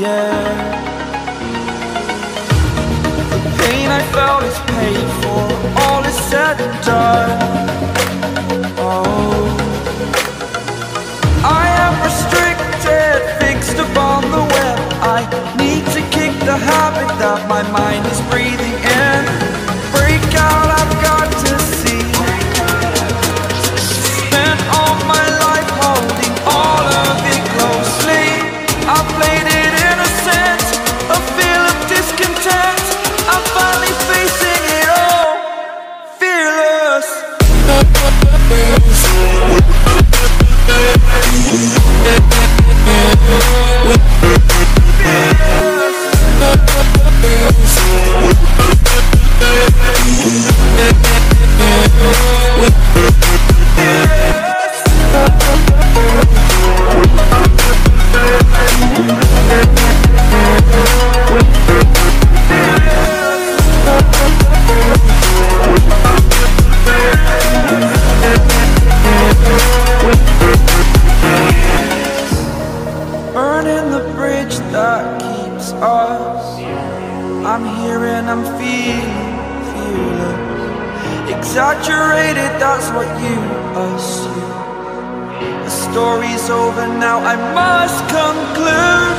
air. The pain I felt is paid for, all is said and done. Oh, I am restricted, fixed upon the web. I need to kick the habit that my mind is breathing in. Break out, I've got to see. Spent all my life holding all of it closely. I played it innocent, a feel of discontent. I'm finally facing it all, fearless. Burning the bridge that keeps us. I'm here and I'm feeling fearless. Exaggerated, that's what you assume. The story's over now, I must conclude.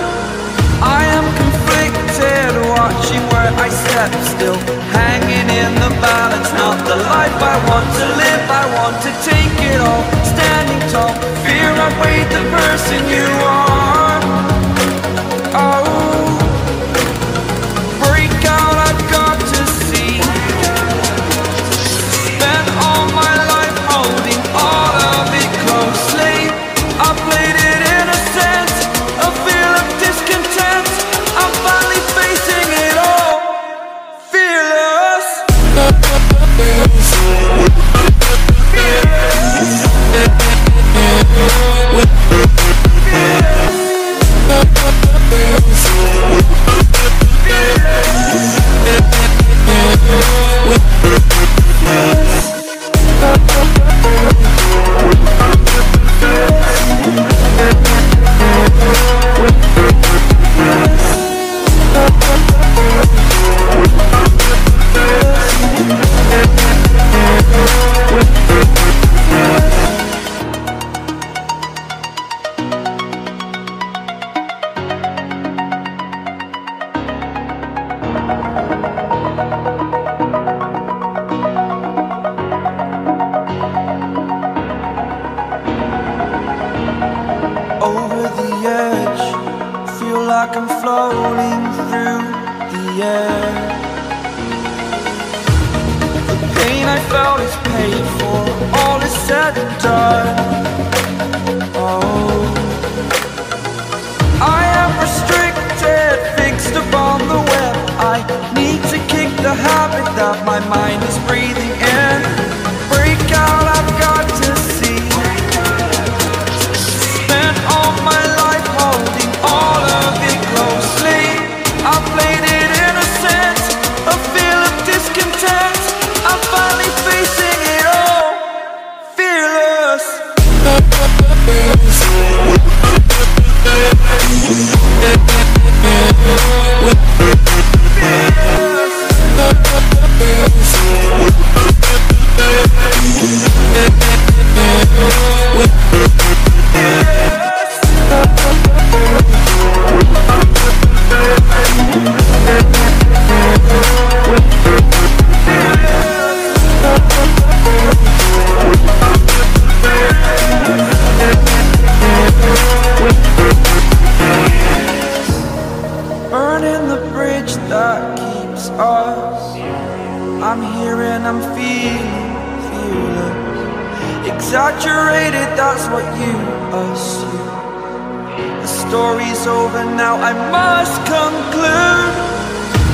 I am conflicted, watching where I step still, hanging in the balance. Not the life I want to live, I want to take it all. Standing tall, fear I've weighed the person you are. Oh, break out, I've got to see. Spent all my life holding all of it closely. I played it innocent, a feel of discontent. I'm finally facing it all, fearless. Over the edge, feel like I'm floating through the air. The pain I felt is paid for, all is said and done. Oh, I am restricted, fixed upon the web. I need to kick the habit that my mind is breathing in. Break out, I've got to see. Spent all my life holding all of it closely. I played it innocent, a feel of discontent. I'm finally facing it all, fearless. Burning the bridge that keeps us. I'm here and I'm feeling fearless. Exaggerated, that's what you assume. The story's over now, I must conclude.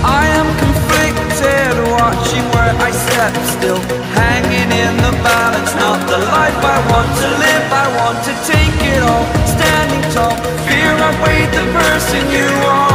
I am conflicted, watching where I step still, hanging in the balance. Not the life I want to live, I want to take it all. Standing tall, fear I've weighed the person you are.